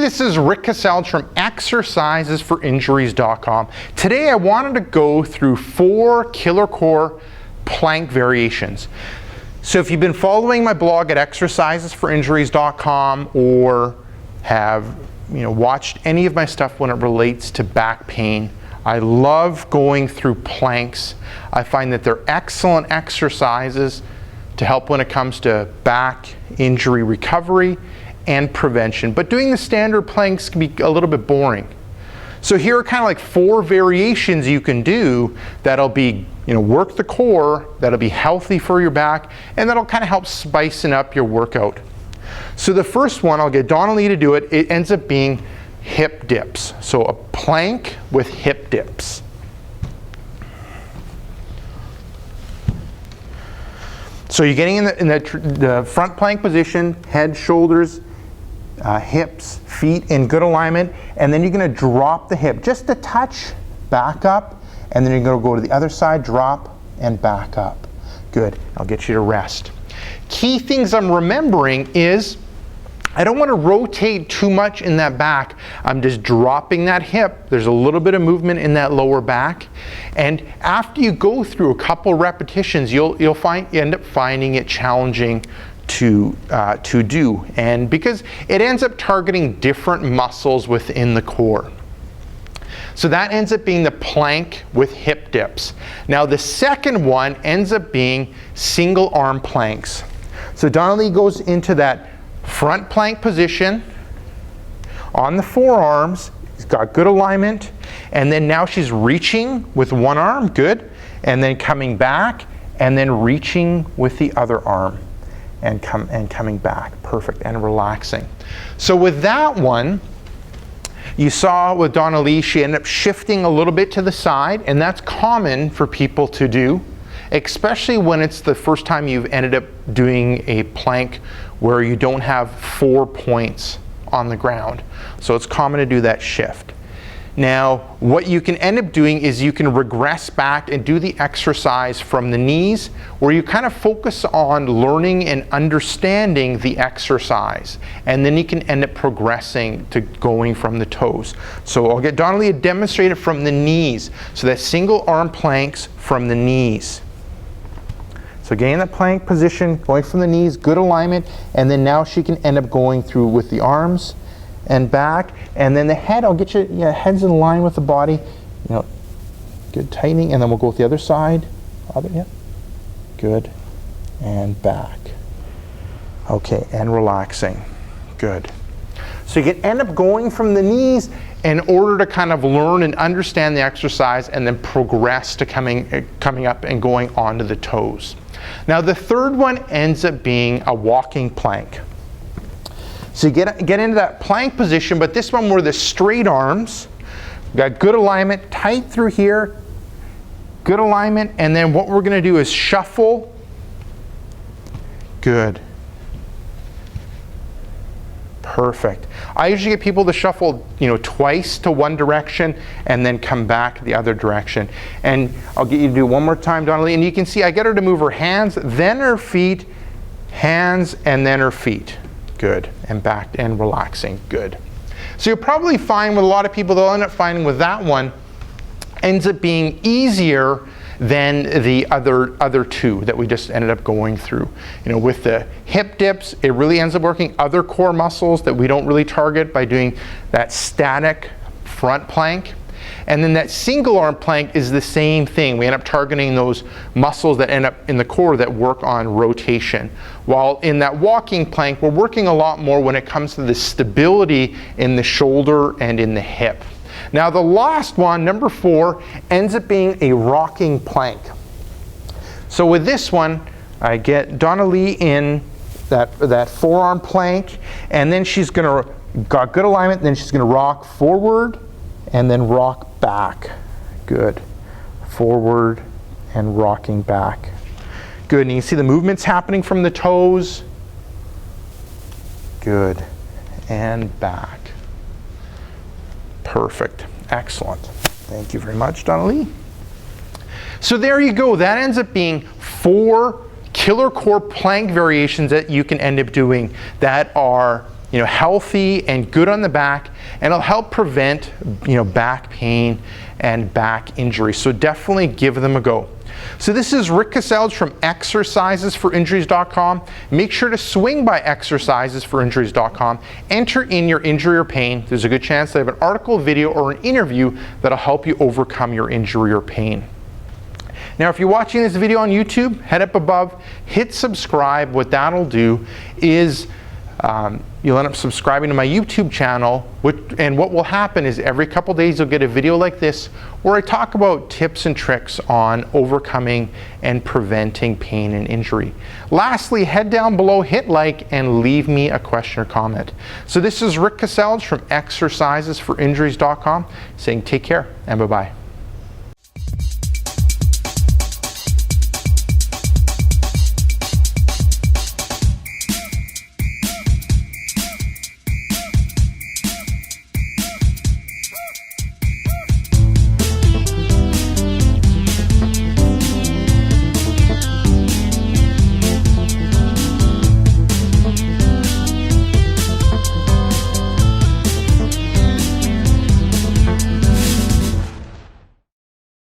this is Rick Casselge from exercisesforinjuries.com. Today I wanted to go through 4 killer core plank variations. So if you've been following my blog at exercisesforinjuries.com or have watched any of my stuff when it relates to back pain, I love going through planks. I find that they're excellent exercises to help when it comes to back injury recovery and prevention. But doing the standard planks can be a little bit boring. So here are kind of like 4 variations you can do that'll be, work the core, that'll be healthy for your back, and that'll kind of help spicing up your workout. So the first one, I'll get Donna-Lee to do it. It ends up being hip dips. So a plank with hip dips. So you're getting in the front plank position, head, shoulders, hips, feet in good alignment, and then you're going to drop the hip just a touch, back up, and then you're going to go to the other side, drop, and back up. Good. I'll get you to rest. Key things I'm remembering is I don't want to rotate too much in that back. I'm just dropping that hip. There's a little bit of movement in that lower back. And after you go through a couple repetitions, you'll end up finding it challenging to do. And because it ends up targeting different muscles within the core. So that ends up being the plank with hip dips. Now the second one ends up being single arm planks. So Donna-Lee goes into that front plank position on the forearms. She's got good alignment, and then now she's reaching with one arm, good, and then coming back, and then reaching with the other arm, and coming back, perfect, and relaxing. So with that one, you saw with Donna-Lee, she ended up shifting a little bit to the side, and that's common for people to do, especially when it's the first time you've ended up doing a plank where you don't have 4 points on the ground. So it's common to do that shift. Now, what you can end up doing is you can regress back and do the exercise from the knees, where you kind of focus on learning and understanding the exercise. And then you can end up progressing to going from the toes. So I'll get Donna-Lee to demonstrate it from the knees. So that single arm planks from the knees. So getting that plank position, going from the knees, good alignment, and then now she can end up going through with the arms and back, and then the head, I'll get you, head's in line with the body, good tightening, and then we'll go with the other side, good, and back. Okay, and relaxing, good. So you can end up going from the knees in order to kind of learn and understand the exercise and then progress to coming up and going onto the toes. Now the third one ends up being a walking plank. So you get into that plank position, but this one we're the straight arms, got good alignment, tight through here, good alignment, and then what we're going to do is shuffle, good. Perfect. I usually get people to shuffle, twice to one direction and then come back the other direction. And I'll get you to do one more time, Donna-Lee. And you can see I get her to move her hands, then her feet, hands, and then her feet. Good. And back and relaxing. Good. So you'll probably find with a lot of people, they'll end up finding with that one ends up being easier than the other 2 that we just ended up going through. With the hip dips, it really ends up working other core muscles that we don't really target by doing that static front plank. And then that single arm plank is the same thing. We end up targeting those muscles that end up in the core that work on rotation. While in that walking plank, we're working a lot more when it comes to the stability in the shoulder and in the hip. Now the last one, number 4, ends up being a rocking plank. So with this one, I get Donna-Lee in that forearm plank, and then she's got good alignment, and then she's going to rock forward and then rock back. Good. Forward and rocking back. Good. And you can see the movements happening from the toes. Good. And back. Perfect. Excellent. Thank you very much, Donna-Lee. So there you go. That ends up being 4 killer core plank variations that you can end up doing that are healthy and good on the back, and it'll help prevent back pain and back injury. So definitely give them a go. So this is Rick Caselge from exercisesforinjuries.com. Make sure to swing by exercisesforinjuries.com. Enter in your injury or pain. There's a good chance they have an article, video, or an interview that'll help you overcome your injury or pain. Now, if you're watching this video on YouTube, head up above, hit subscribe. What that'll do is you'll end up subscribing to my YouTube channel, and what will happen is every couple days you'll get a video like this where I talk about tips and tricks on overcoming and preventing pain and injury. Lastly, head down below, hit like, and leave me a question or comment. So this is Rick Caselge from exercisesforinjuries.com saying take care and bye-bye.